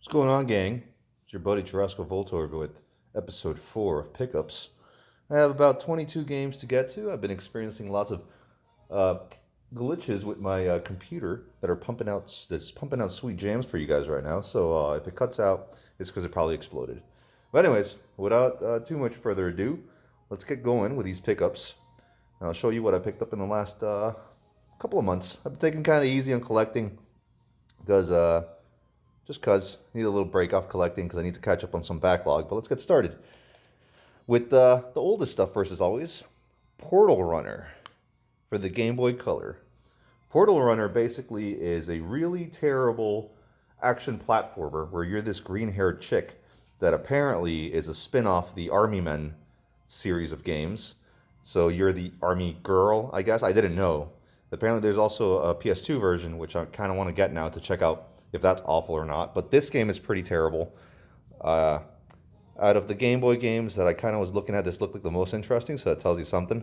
What's going on, gang? It's your buddy Churrasco Voltorb with episode 4 of Pickups. I have about 22 games to get to. I've been experiencing lots of uh, glitches with my computer that's pumping out sweet jams for you guys right now. So if it cuts out, it's because it probably exploded. But anyways, without too much further ado, let's get going with these pickups. I'll show you what I picked up in the last couple of months. I've been taking kind of easy on collecting because just because I need a little break off collecting because I need to catch up on some backlog. But let's get started with the oldest stuff first, as always. Portal Runner for the Game Boy Color. Portal Runner basically is a really terrible action platformer where you're this green-haired chick that apparently is a spin-off of the Army Men series of games. So you're the Army Girl, I guess. I didn't know. Apparently there's also a PS2 version, which I kind of want to get now to check out if that's awful or not. But this game is pretty terrible. Out of the Game Boy games that I kind of was looking at, this looked like the most interesting, so that tells you something.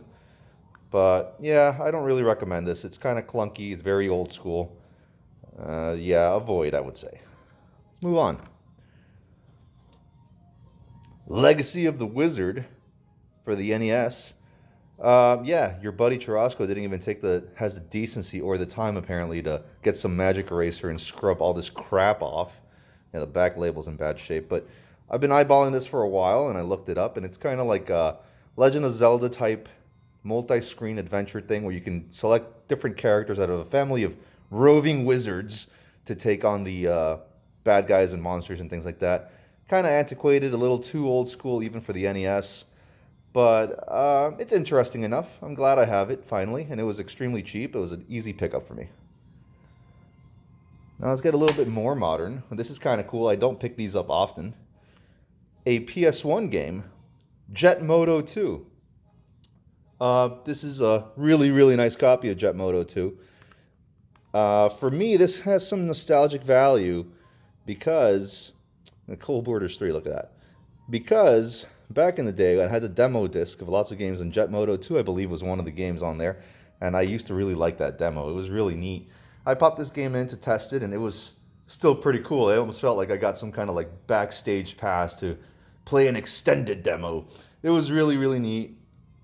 But yeah, I don't really recommend this. It's kind of clunky. It's very old school. Yeah, avoid, I would say. Let's move on. Legacy of the Wizard for the NES. Yeah, your buddy Churrasco didn't even has the decency or the time apparently to get some magic eraser and scrub all this crap off. Yeah, the back label's in bad shape, but I've been eyeballing this for a while and I looked it up and it's kind of like a Legend of Zelda type multi-screen adventure thing where you can select different characters out of a family of roving wizards to take on the bad guys and monsters and things like that. Kind of antiquated, a little too old school even for the NES. But it's interesting enough. I'm glad I have it, finally. And it was extremely cheap. It was an easy pickup for me. Now let's get a little bit more modern. This is kind of cool. I don't pick these up often. A PS1 game, Jet Moto 2. This is a really, really nice copy of Jet Moto 2. For me, this has some nostalgic value because... The Cold Borders 3, look at that. Because... back in the day, I had the demo disc of lots of games, and Jet Moto 2, I believe, was one of the games on there. And I used to really like that demo. It was really neat. I popped this game in to test it, and it was still pretty cool. I almost felt like I got some kind of like backstage pass to play an extended demo. It was really, really neat.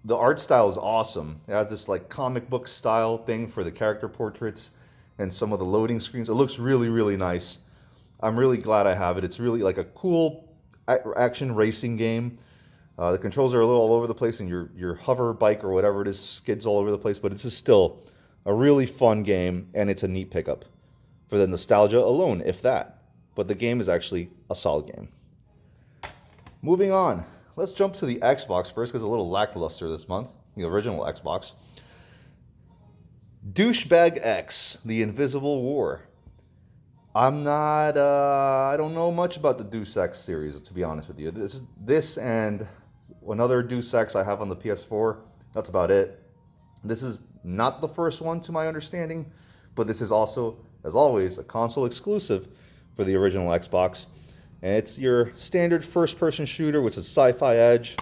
The art style is awesome. It has this like comic book style thing for the character portraits and some of the loading screens. It looks really, really nice. I'm really glad I have it. It's really like a cool action racing game. The controls are a little all over the place, and your hover bike or whatever it is skids all over the place, but it's just still a really fun game, and it's a neat pickup for the nostalgia alone, if that. But the game is actually a solid game. Moving on, let's jump to the Xbox first, because it's a little lackluster this month, the original Xbox. Douchebag X, The Invisible War. I don't know much about the Deus Ex series, to be honest with you. This and another Deus Ex I have on the PS4. That's about it. This is not the first one to my understanding, but this is also, as always, a console exclusive for the original Xbox. And it's your standard first-person shooter with a sci-fi edge,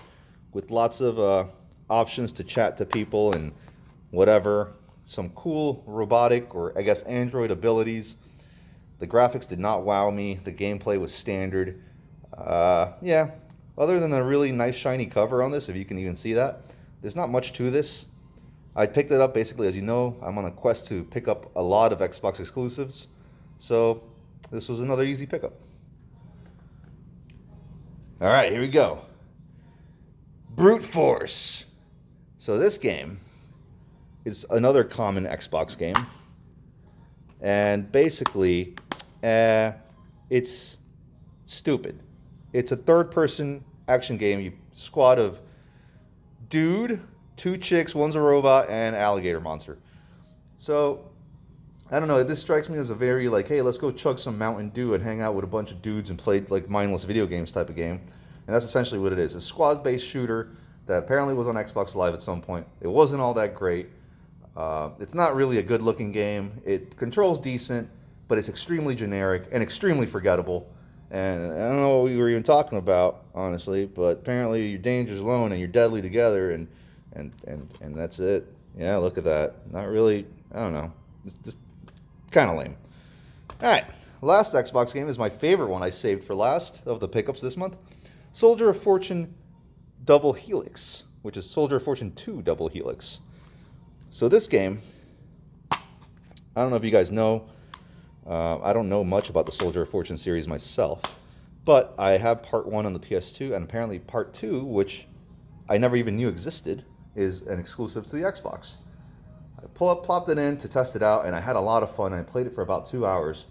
with lots of options to chat to people and whatever. Some cool robotic, or I guess android abilities. The graphics did not wow me. The gameplay was standard. Yeah. Other than a really nice shiny cover on this, if you can even see that, there's not much to this. I picked it up basically, as you know, I'm on a quest to pick up a lot of Xbox exclusives. So this was another easy pickup. All right, here we go. Brute Force. So this game is another common Xbox game. And basically, it's stupid. It's a third-person action game. You squad of dude, two chicks, one's a robot, and alligator monster. So, I don't know. This strikes me as a very like, hey, let's go chug some Mountain Dew and hang out with a bunch of dudes and play like mindless video games type of game. And that's essentially what it is. It's a squad-based shooter that apparently was on Xbox Live at some point. It wasn't all that great. It's not really a good-looking game. It controls decent, but it's extremely generic and extremely forgettable. And I don't know what we were even talking about, honestly, but apparently you're dangerous alone and you're deadly together, and that's it. Yeah, look at that. Not really, I don't know. It's just kind of lame. All right, last Xbox game is my favorite one I saved for last of the pickups this month. Soldier of Fortune Double Helix, which is Soldier of Fortune 2 Double Helix. So this game, I don't know if you guys know, I don't know much about the Soldier of Fortune series myself, but I have part 1 on the PS2, and apparently part 2, which I never even knew existed, is an exclusive to the Xbox. I plopped it in to test it out, and I had a lot of fun. I played it for about 2 hours.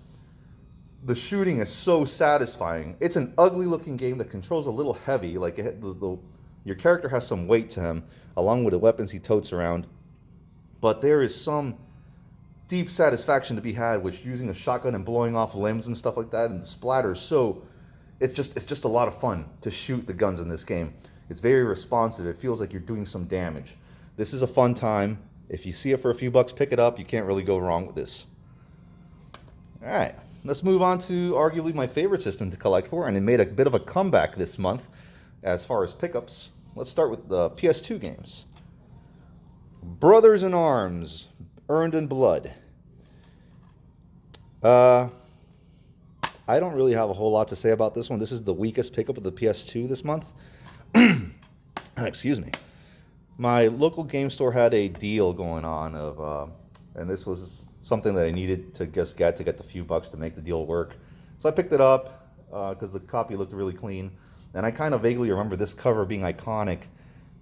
The shooting is so satisfying. It's an ugly looking game that controls a little heavy, like your character has some weight to him, along with the weapons he totes around, but there is some deep satisfaction to be had with using a shotgun and blowing off limbs and stuff like that, and the splatters. So it's just a lot of fun to shoot the guns in this game. It's very responsive. It feels like you're doing some damage. This is a fun time. If you see it for a few bucks, pick it up. You can't really go wrong with this. All right, let's move on to arguably my favorite system to collect for, and it made a bit of a comeback this month as far as pickups. Let's start with the PS2 games. Brothers in Arms, Earned in Blood. I don't really have a whole lot to say about this one. This is the weakest pickup of the PS2 this month. Excuse me. My local game store had a deal going on and this was something that I needed to just get the few bucks to make the deal work. So I picked it up because the copy looked really clean, and I kind of vaguely remember this cover being iconic,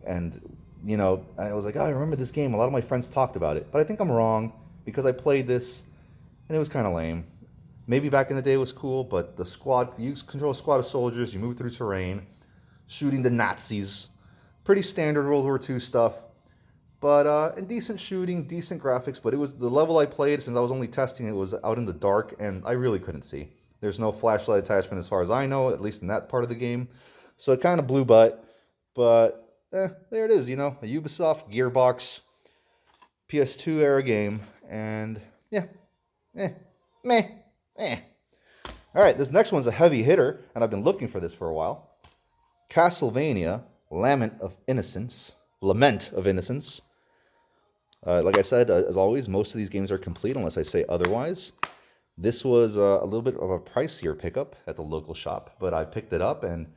and you know, I was like, oh, I remember this game. A lot of my friends talked about it, but I think I'm wrong because I played this and it was kind of lame. Maybe back in the day it was cool, but the squad, you control a squad of soldiers, you move through terrain, shooting the Nazis. Pretty standard World War II stuff, but and decent shooting, decent graphics. But it was the level I played, since I was only testing it, was out in the dark, and I really couldn't see. There's no flashlight attachment as far as I know, at least in that part of the game. So it kind of blew butt, but there it is, you know, a Ubisoft, Gearbox, PS2 era game, and yeah, meh. All right, this next one's a heavy hitter, and I've been looking for this for a while. Castlevania, Lament of Innocence. Like I said, as always, most of these games are complete unless I say otherwise. This was a little bit of a pricier pickup at the local shop, but I picked it up, and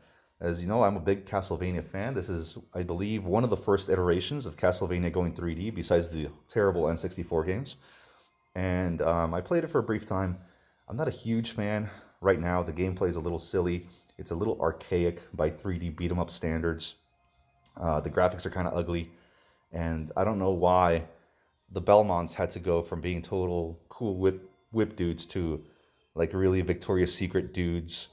as you know, I'm a big Castlevania fan. This is, I believe, one of the first iterations of Castlevania going 3D, besides the terrible N64 games. And I played it for a brief time. I'm not a huge fan right now. The gameplay is a little silly. It's a little archaic by 3D beat-em-up standards. The graphics are kind of ugly, and I don't know why the Belmonts had to go from being total cool whip dudes to like really Victoria's Secret dudes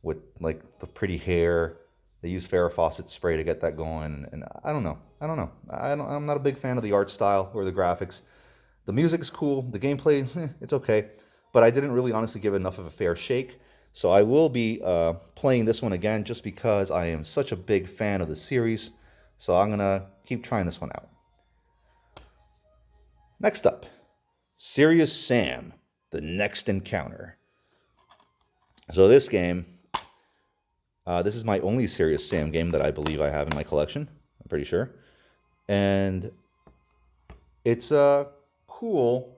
with like the pretty hair. They use Farrah Fawcett spray to get that going, and I don't know. I'm not a big fan of the art style or the graphics. The music's cool, the gameplay, it's okay, but I didn't really honestly give enough of a fair shake. So I will be playing this one again just because I am such a big fan of the series. So I'm going to keep trying this one out. Next up, Serious Sam, The Next Encounter. So this game, this is my only Serious Sam game that I believe I have in my collection. I'm pretty sure. And it's a cool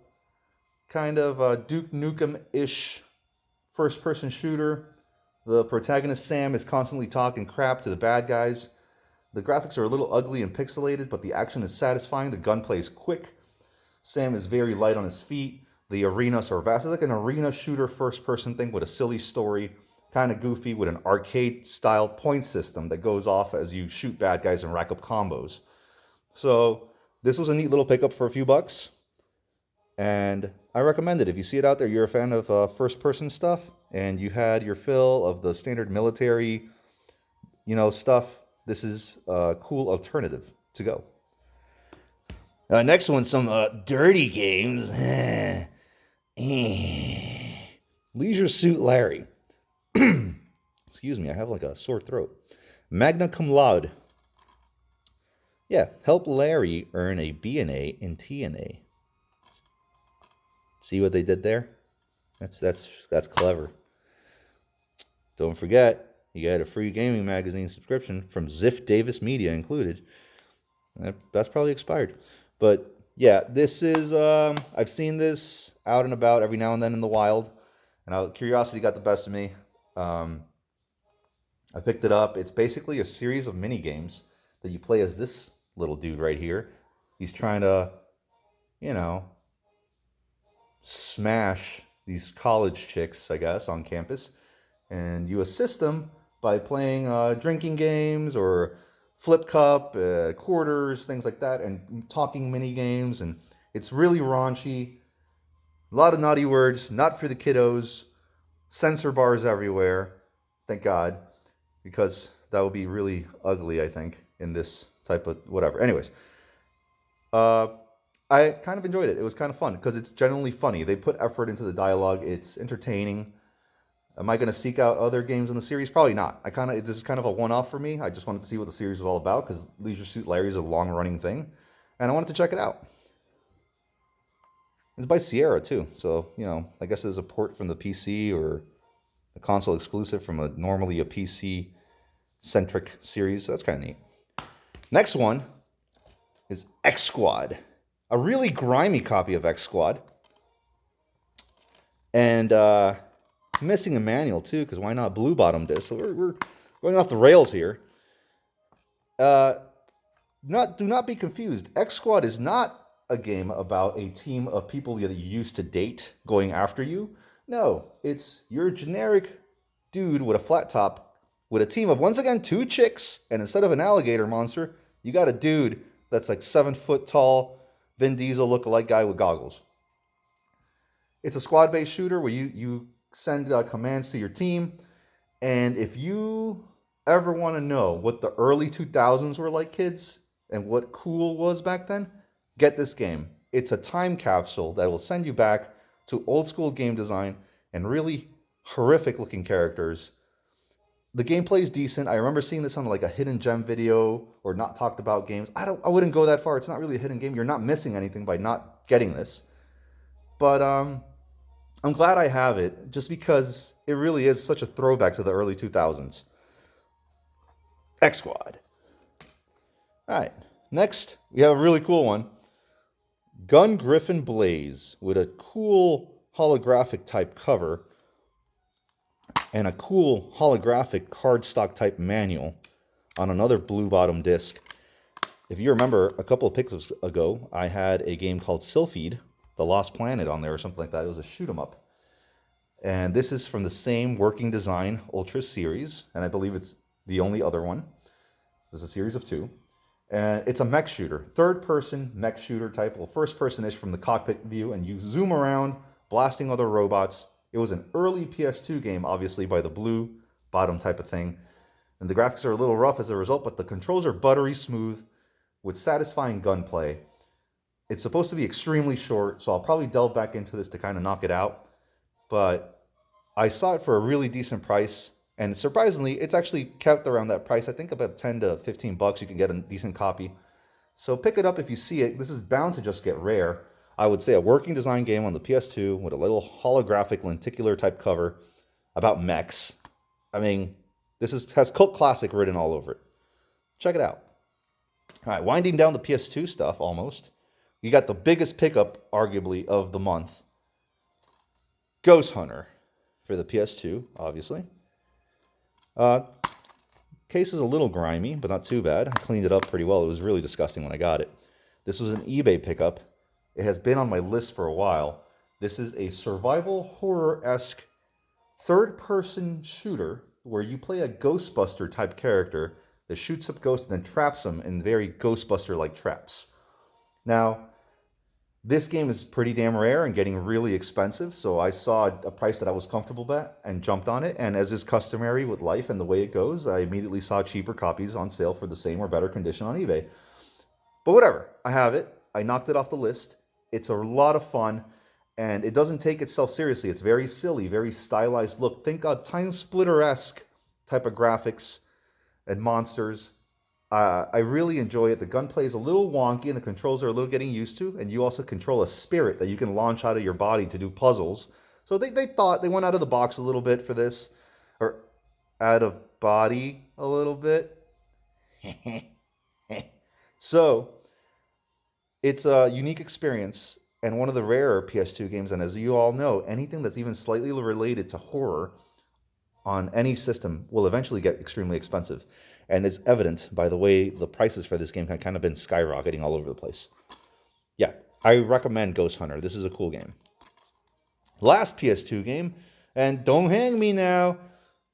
kind of Duke Nukem-ish first-person shooter. The protagonist, Sam, is constantly talking crap to the bad guys. The graphics are a little ugly and pixelated, but the action is satisfying. The gunplay is quick. Sam is very light on his feet. The arenas are vast. It's like an arena shooter first-person thing with a silly story, kind of goofy, with an arcade-style point system that goes off as you shoot bad guys and rack up combos. So this was a neat little pickup for a few bucks, and I recommend it. If you see it out there, you're a fan of first-person stuff, and you had your fill of the standard military, stuff, this is a cool alternative to go. Next one, some dirty games. Leisure Suit Larry. Excuse me, I have like a sore throat. Magna cum laude. Yeah, help Larry earn a B&A in TNA. See what they did there? That's clever. Don't forget, you get a free gaming magazine subscription from Ziff Davis Media included. That's probably expired. But yeah, this is, I've seen this out and about every now and then in the wild. And curiosity got the best of me. Um, I picked it up. It's basically a series of mini games that you play as this little dude right here. He's trying to, you know, smash these college chicks, I guess, on campus. And you assist them by playing drinking games or flip cup, quarters, things like that, and talking mini games. And it's really raunchy. A lot of naughty words, not for the kiddos. Censor bars everywhere. Thank God, because that would be really ugly, I think, in this type of whatever. Anyways, uh, I kind of enjoyed it. It was kind of fun because it's genuinely funny. They put effort into the dialogue. It's entertaining. Am I going to seek out other games in the series? Probably not. This is kind of a one-off for me. I just wanted to see what the series was all about because Leisure Suit Larry is a long-running thing, and I wanted to check it out. It's by Sierra too, so I guess there's a port from the PC or a console exclusive from normally a PC centric series. So that's kind of neat. Next one is XSquad, a really grimy copy of XSquad, and missing a manual too, because why not blue bottom disc? So we're going off the rails here. Do not be confused. XSquad is not a game about a team of people that you used to date going after you. No, it's your generic dude with a flat top with a team of, once again, 2 chicks, and instead of an alligator monster, you got a dude that's like 7 foot tall, Vin Diesel lookalike guy with goggles. It's a squad-based shooter where you send commands to your team, and if you ever want to know what the early 2000s were like, kids, and what cool was back then, get this game. It's a time capsule that will send you back to old school game design and really horrific looking characters. The gameplay is decent. I remember seeing this on like a hidden gem video or not talked about games. I wouldn't go that far. It's not really a hidden game. You're not missing anything by not getting this. But I'm glad I have it just because it really is such a throwback to the early 2000s. XSquad. All right. Next, we have a really cool one. Gungriffin Blaze with a cool holographic type cover and a cool holographic cardstock type manual on another blue bottom disc. If you remember, a couple of pickups ago, I had a game called Sylphid, The Lost Planet on there or something like that. It was a shoot 'em up. And this is from the same working design Ultra series, and I believe it's the only other one. There's a series of 2. And it's a mech shooter, third-person mech shooter type. Well, first-person-ish from the cockpit view, and you zoom around, blasting other robots. It was an early PS2 game, obviously, by the blue bottom type of thing. And the graphics are a little rough as a result, but the controls are buttery smooth with satisfying gunplay. It's supposed to be extremely short, so I'll probably delve back into this to kind of knock it out. But I saw it for a really decent price. And surprisingly, it's actually kept around that price. I think about 10 to 15 bucks you can get a decent copy. So pick it up if you see it. This is bound to just get rare. I would say a working design game on the PS2 with a little holographic lenticular type cover about mechs. I mean, has cult classic written all over it. Check it out. All right, winding down the PS2 stuff almost. You got the biggest pickup, arguably, of the month. Ghost Hunter for the PS2, obviously. Case is a little grimy, but not too bad. I cleaned it up pretty well. It was really disgusting when I got it. This was an eBay pickup. It has been on my list for a while. This is a survival horror-esque third-person shooter where you play a Ghostbuster type character that shoots up ghosts and then traps them in very Ghostbuster-like traps. Now, this game is pretty damn rare and getting really expensive, so I saw a price that I was comfortable at and jumped on it, and as is customary with life and the way it goes, I immediately saw cheaper copies on sale for the same or better condition on eBay. But whatever, I have it. I knocked it off the list. It's a lot of fun, and it doesn't take itself seriously. It's very silly, very stylized look. Think a Time Splitter-esque type of graphics and monsters. I really enjoy it. The gunplay is a little wonky and the controls are a little getting used to. And you also control a spirit that you can launch out of your body to do puzzles. So they went out of the box a little bit for this. Or out of body a little bit. So it's a unique experience. and one of the rarer PS2 games. And as you all know, anything that's even slightly related to horror on any system will eventually get extremely expensive. And it's evident by the way the prices for this game have kind of been skyrocketing all over the place. Yeah, I recommend Ghost Hunter. This is a cool game. Last PS2 game, and don't hang me now,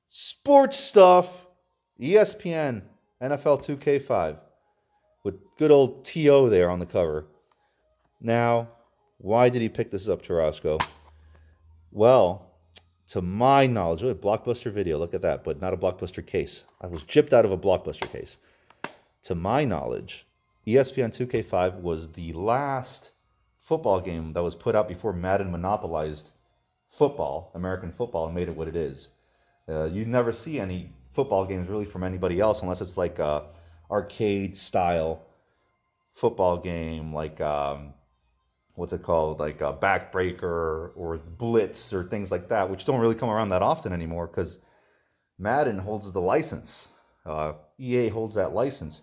sports stuff, ESPN, NFL 2K5, with good old T.O. there on the cover. Now, why did he pick this up, Tarasco? Well, to my knowledge, a Blockbuster Video, look at that, but not a Blockbuster case. I was gypped out of a Blockbuster case. To my knowledge, ESPN 2K5 was the last football game that was put out before Madden monopolized football, American football, and made it what it is. You never see any football games really from anybody else unless it's like a arcade style football game, like what's it called, like a Backbreaker or Blitz or things like that, which don't really come around that often anymore because Madden holds the license. EA holds that license.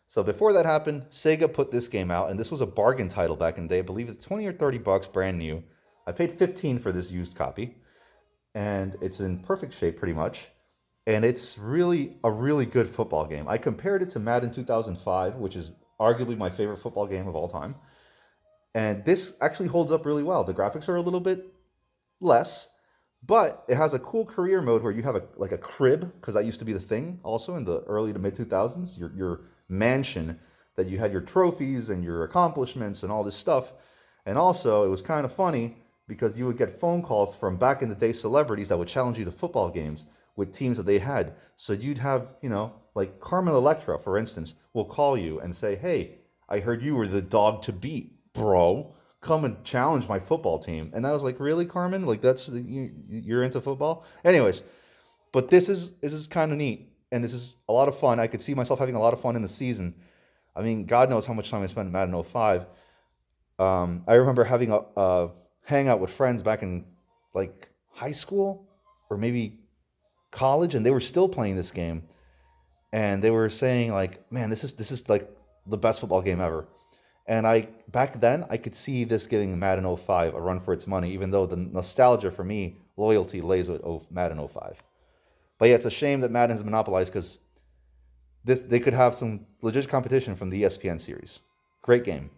So before that happened, Sega put this game out, and this was a bargain title back in the day. I believe it's 20 or 30 bucks, brand new. I paid 15 for this used copy, and it's in perfect shape pretty much. And it's really a really good football game. I compared it to Madden 2005, which is arguably my favorite football game of all time. And this actually holds up really well. The graphics are a little bit less, but it has a cool career mode where you have like a crib, because that used to be the thing also in the early to mid 2000s. Your mansion that you had your trophies and your accomplishments and all this stuff. And also, it was kind of funny because you would get phone calls from back in the day celebrities that would challenge you to football games with teams that they had. So you'd have, like Carmen Electra, for instance, will call you and say, hey, I heard you were the dog to beat, bro. Come and challenge my football team. And I was like, really, Carmen? Like, you're into football? Anyways, but this is kind of neat. And this is a lot of fun. I could see myself having a lot of fun in the season. I mean, God knows how much time I spent in Madden 05. I remember having a hangout with friends back in like high school or maybe college, and they were still playing this game. And they were saying like, man, this is like the best football game ever. And back then I could see this giving Madden 05 a run for its money, even though the nostalgia for me, loyalty lays with Madden 05. But yeah, it's a shame that Madden has monopolized because they could have some legit competition from the ESPN series. Great game.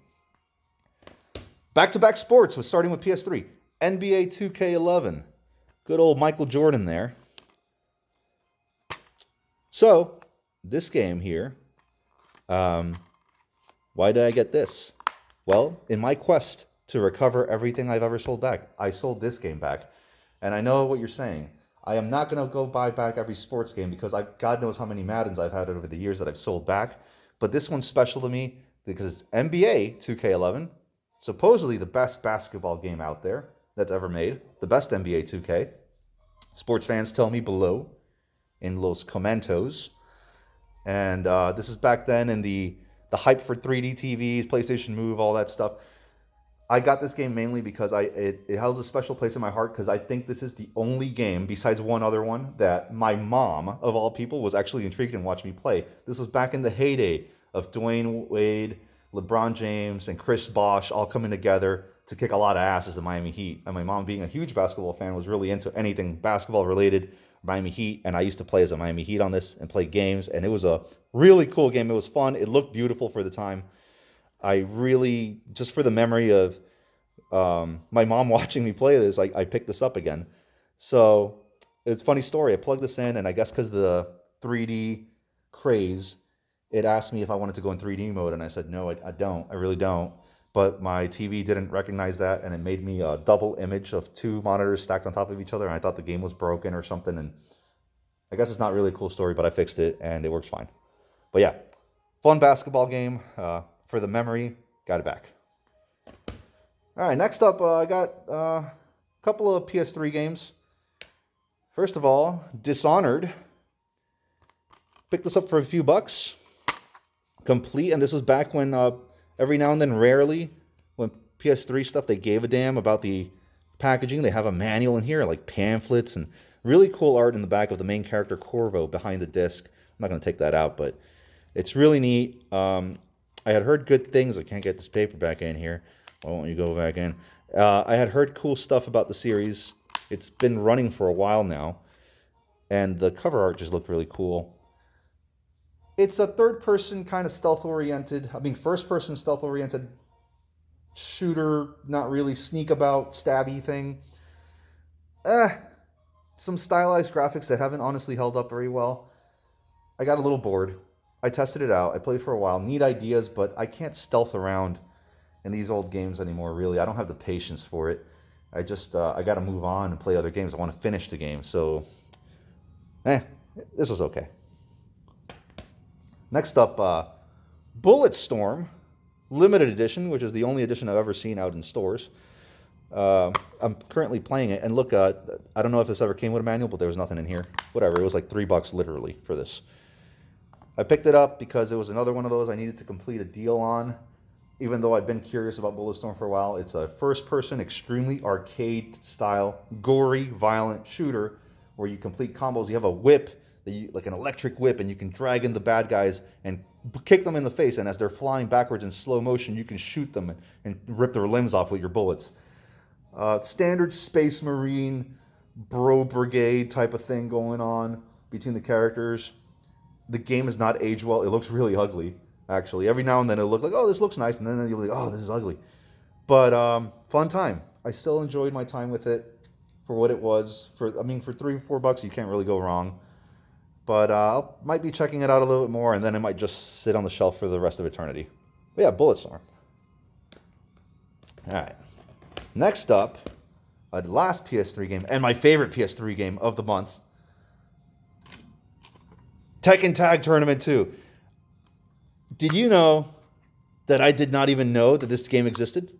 Back-to-back sports was starting with PS3. NBA 2K11. Good old Michael Jordan there. So, this game here, why did I get this? Well, in my quest to recover everything I've ever sold back, I sold this game back. And I know what you're saying. I am not going to go buy back every sports game because God knows how many Maddens I've had over the years that I've sold back. But this one's special to me because it's NBA 2K11, supposedly the best basketball game out there that's ever made, the best NBA 2K. Sports fans tell me below in los comentos. And this is back then in the hype for 3D TVs, PlayStation Move, all that stuff. I got this game mainly because it holds a special place in my heart because I think this is the only game, besides one other one, that my mom, of all people, was actually intrigued and watched me play. This was back in the heyday of Dwayne Wade, LeBron James, and Chris Bosh all coming together to kick a lot of ass as the Miami Heat. And my mom, being a huge basketball fan, was really into anything basketball related, Miami Heat, and I used to play as a Miami Heat on this and play games, and it was a really cool game. It was fun. It looked beautiful for the time. I really, just for the memory of my mom watching me play this, I picked this up again. So it's a funny story. I plugged this in, and I guess because of the 3D craze, it asked me if I wanted to go in 3D mode, and I said, no, I don't. I really don't. But my TV didn't recognize that, and it made me a double image of two monitors stacked on top of each other, and I thought the game was broken or something, and I guess it's not really a cool story, but I fixed it, and it works fine. But yeah, fun basketball game. For the memory, got it back. All right, next up, I got a couple of PS3 games. First of all, Dishonored. Picked this up for a few bucks. Complete, and this was back when every now and then, rarely, when PS3 stuff, they gave a damn about the packaging. They have a manual in here, like pamphlets, and really cool art in the back of the main character, Corvo, behind the disc. I'm not going to take that out, but it's really neat. I had heard good things. I can't get this paperback in here. Why won't you go back in? I had heard cool stuff about the series. It's been running for a while now, and the cover art just looked really cool. It's a third-person kind of stealth-oriented, first-person stealth-oriented shooter, not really sneak about, stabby thing. Some stylized graphics that haven't honestly held up very well. I got a little bored. I tested it out. I played for a while. Neat ideas, but I can't stealth around in these old games anymore, really. I don't have the patience for it. I got to move on and play other games. I want to finish the game. So, this was okay. Next up, Bulletstorm, limited edition, which is the only edition I've ever seen out in stores. I'm currently playing it, and look, I don't know if this ever came with a manual, but there was nothing in here. Whatever, it was like $3 literally for this. I picked it up because it was another one of those I needed to complete a deal on. Even though I've been curious about Bulletstorm for a while, it's a first-person, extremely arcade-style, gory, violent shooter where you complete combos. You have a whip, like an electric whip, and you can drag in the bad guys and kick them in the face. And as they're flying backwards in slow motion, you can shoot them and rip their limbs off with your bullets. Standard Space Marine, bro brigade type of thing going on between the characters. The game is not aged well. It looks really ugly, actually. Every now and then it'll look like, oh, this looks nice, and then you'll be like, oh, this is ugly. But fun time. I still enjoyed my time with it for what it was. For $3 or $4, you can't really go wrong. But I might be checking it out a little bit more, and then it might just sit on the shelf for the rest of eternity. But yeah, Bulletstorm. All right. Next up, a last PS3 game, and my favorite PS3 game of the month, Tekken Tag Tournament 2. Did you know that I did not even know that this game existed?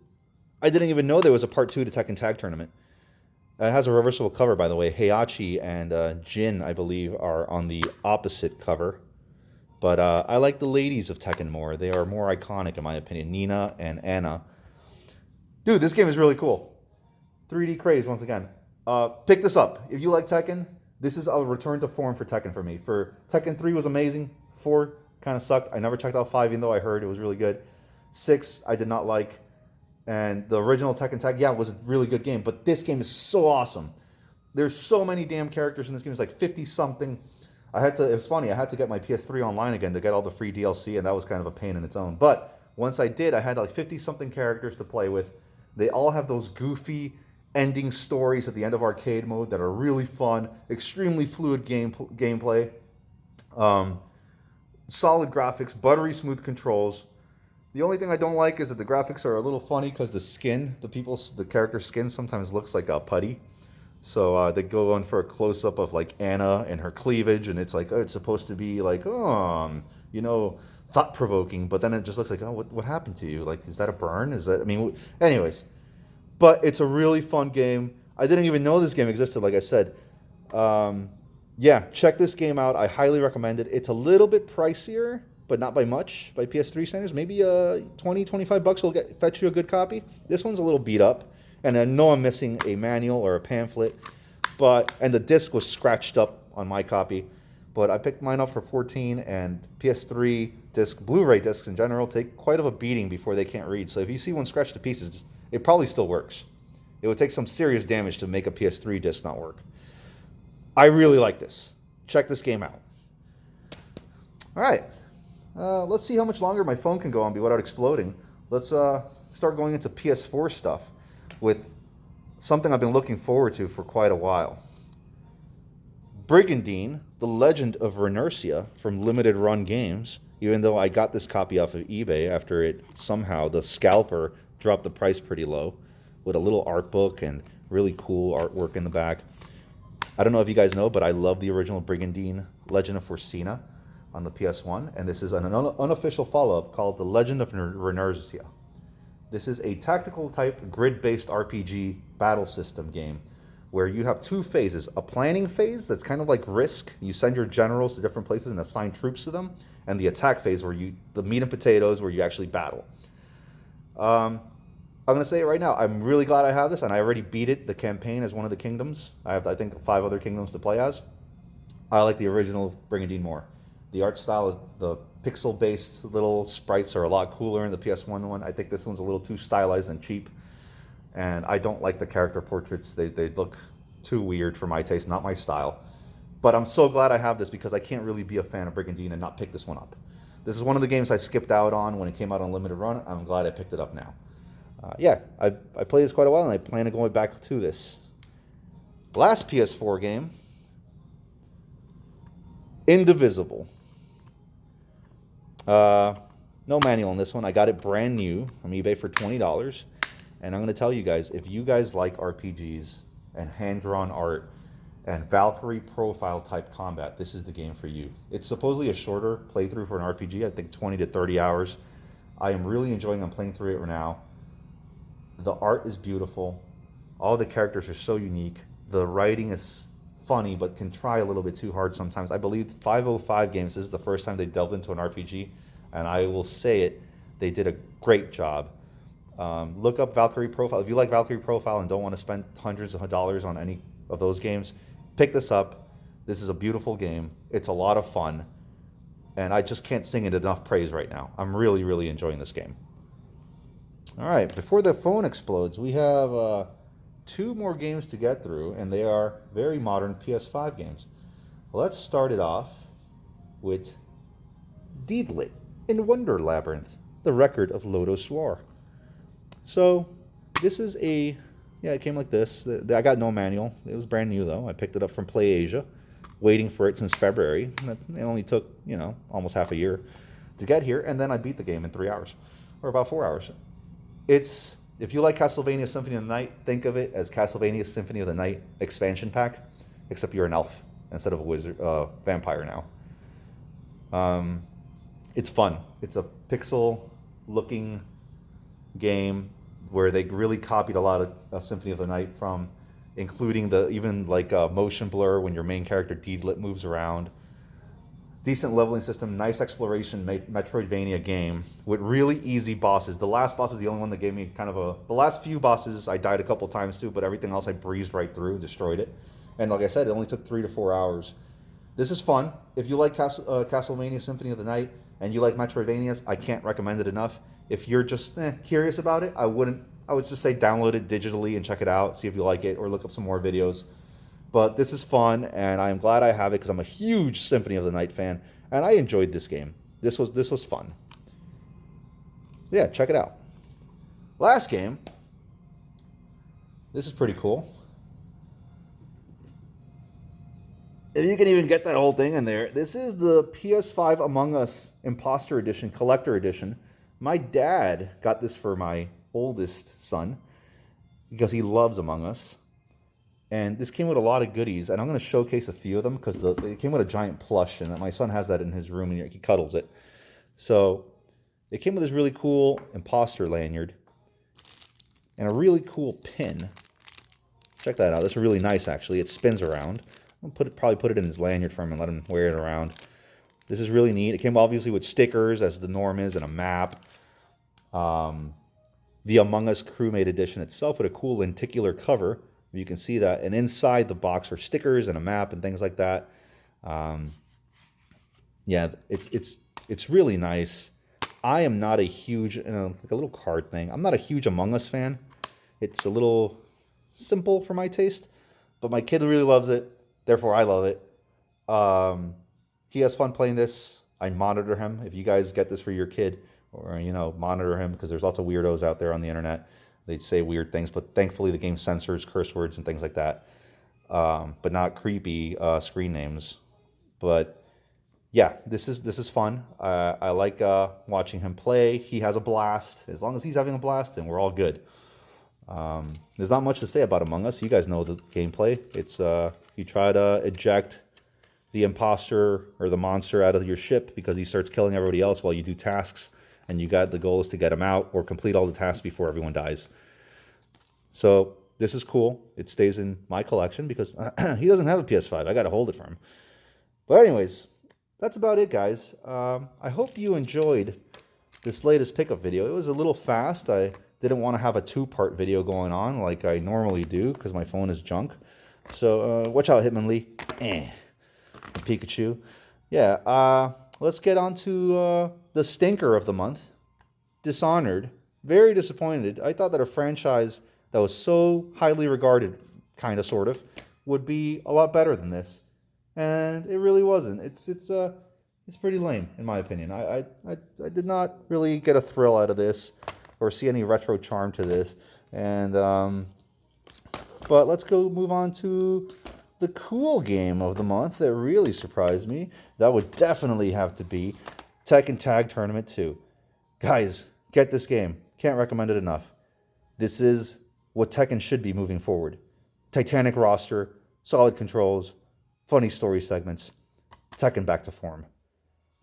I didn't even know there was a part 2 to Tekken Tag Tournament. It has a reversible cover, by the way. Heihachi and Jin, I believe, are on the opposite cover. But I like the ladies of Tekken more. They are more iconic, in my opinion. Nina and Anna. Dude, this game is really cool. 3D craze, once again. Pick this up. If you like Tekken, this is a return to form for Tekken for me. For Tekken 3 was amazing. 4 kind of sucked. I never checked out 5, even though I heard it was really good. 6, I did not like. And the original Tekken Tag, yeah, was a really good game. But this game is so awesome. There's so many damn characters in this game. It's like 50-something. It was funny. I had to get my PS3 online again to get all the free DLC, and that was kind of a pain in its own. But once I did, I had like 50-something characters to play with. They all have those goofy ending stories at the end of arcade mode that are really fun, extremely fluid gameplay, solid graphics, buttery smooth controls. The only thing I don't like is that the graphics are a little funny because the character skin sometimes looks like a putty. So they go on for a close-up of like Anna and her cleavage, and it's like, oh, it's supposed to be like, thought-provoking, but then it just looks like, oh, what happened to you? Like, is that a burn? Anyways. But it's a really fun game. I didn't even know this game existed, like I said. Yeah, check this game out. I highly recommend it. It's a little bit pricier, but not by much, by PS3 standards. Maybe $20-25 will fetch you a good copy. This one's a little beat up, and I know I'm missing a manual or a pamphlet, and the disc was scratched up on my copy. But I picked mine up for $14, and PS3 disc, Blu-ray discs in general, take quite of a beating before they can't read. So if you see one scratched to pieces, it probably still works. It would take some serious damage to make a PS3 disc not work. I really like this. Check this game out. All right. Let's see how much longer my phone can go on without exploding. Let's start going into PS4 stuff with something I've been looking forward to for quite a while. Brigandine, The Legend of Vernercia from Limited Run Games, even though I got this copy off of eBay after the scalper dropped the price pretty low with a little art book and really cool artwork in the back. I don't know if you guys know, but I love the original Brigandine Legend of Forcina on the PS1, and this is an unofficial follow-up called The Legend of Vernercia. This is a tactical type grid-based RPG battle system game where you have 2 phases. A planning phase that's kind of like Risk. You send your generals to different places and assign troops to them. And the attack phase the meat and potatoes where you actually battle. I'm going to say it right now. I'm really glad I have this, and I already beat it, the campaign, as one of the kingdoms. I have, I think, 5 other kingdoms to play as. I like the original Brigandine more. The art style, the pixel-based little sprites are a lot cooler in the PS1 one. I think this one's a little too stylized and cheap. And I don't like the character portraits. They look too weird for my taste, not my style. But I'm so glad I have this because I can't really be a fan of Brigandine and not pick this one up. This is one of the games I skipped out on when it came out on limited run. I'm glad I picked it up now. Yeah, I played this quite a while, and I plan on going back to this. Last PS4 game, Indivisible. No manual on this one. I got it brand new from eBay for $20. And I'm going to tell you guys, if you guys like RPGs and hand-drawn art and Valkyrie profile type combat, this is the game for you. It's supposedly a shorter playthrough for an RPG, I think 20 to 30 hours. I am really enjoying playing through it right now. The art is beautiful. All the characters are so unique. The writing is funny, but can try a little bit too hard sometimes. I believe 505 Games, this is the first time they delved into an RPG, and I will say it, they did a great job. Look up Valkyrie Profile. If you like Valkyrie Profile and don't want to spend hundreds of dollars on any of those games, pick this up. This is a beautiful game. It's a lot of fun, and I just can't sing it enough praise right now. I'm really, really enjoying this game. All right, before the phone explodes, we have 2 more games to get through, and they are very modern PS5 games. Let's start it off with Deedlit in Wonder Labyrinth, the record of Lodo Swar. So this is it came like this. I got no manual. It was brand new though. I picked it up from PlayAsia, waiting for it since February. It only took, almost half a year to get here, and then I beat the game in 3 hours, or about 4 hours. If you like Castlevania Symphony of the Night, think of it as Castlevania Symphony of the Night expansion pack, except you're an elf instead of a wizard, vampire now. It's fun. It's a pixel-looking game where they really copied a lot of Symphony of the Night from, including even motion blur when your main character Deedlit moves around. Decent leveling system, nice exploration Metroidvania game with really easy bosses. The last boss is the only one that gave me the last few bosses I died a couple times too, but everything else I breezed right through, destroyed it. And like I said, it only took 3 to 4 hours. This is fun. If you like Castlevania Symphony of the Night and you like Metroidvanias, I can't recommend it enough. If you're just curious about it, I would just say download it digitally and check it out, see if you like it, or look up some more videos. But this is fun, and I'm glad I have it because I'm a huge Symphony of the Night fan, and I enjoyed this game. This was fun. Yeah, check it out. Last game. This is pretty cool. If you can even get that whole thing in there, this is the PS5 Among Us Imposter Edition, Collector Edition. My dad got this for my oldest son because he loves Among Us. And this came with a lot of goodies, and I'm going to showcase a few of them because it came with a giant plush, and my son has that in his room, and he cuddles it. So it came with this really cool imposter lanyard and a really cool pin. Check that out. This is really nice, actually. It spins around. I'll probably put it in his lanyard for him and let him wear it around. This is really neat. It came obviously with stickers, as the norm is, and a map. The Among Us Crewmate Edition itself with a cool lenticular cover. You can see that. And inside the box are stickers and a map and things like that. Yeah, it's really nice. I am not a huge, like a little card thing. I'm not a huge Among Us fan. It's a little simple for my taste. But my kid really loves it. Therefore, I love it. He has fun playing this. I monitor him. If you guys get this for your kid, or, monitor him, because there's lots of weirdos out there on the internet. They say weird things, but thankfully the game censors curse words and things like that. But not creepy screen names. But yeah, this is fun. I like watching him play. He has a blast. As long as he's having a blast, then we're all good. There's not much to say about Among Us. You guys know the gameplay. It's you try to eject the imposter or the monster out of your ship because he starts killing everybody else while you do tasks. And the goal is to get him out or complete all the tasks before everyone dies. So this is cool. It stays in my collection because he doesn't have a PS5. I got to hold it for him. But anyways, that's about it, guys. I hope you enjoyed this latest pickup video. It was a little fast. I didn't want to have a 2-part video going on like I normally do because my phone is junk. So watch out, Hitmonlee. Pikachu. Yeah, let's get on to the stinker of the month, Dishonored. Very disappointed. I thought that a franchise that was so highly regarded, kind of, sort of, would be a lot better than this, and it really wasn't. It's pretty lame, in my opinion. I did not really get a thrill out of this, or see any retro charm to this, and but let's go move on to the cool game of the month that really surprised me. That would definitely have to be Tekken Tag Tournament 2. Guys, get this game. Can't recommend it enough. This is what Tekken should be moving forward. Titanic roster, solid controls, funny story segments. Tekken back to form.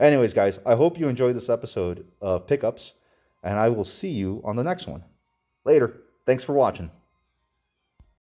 Anyways, guys, I hope you enjoyed this episode of Pickups, and I will see you on the next one. Later. Thanks for watching.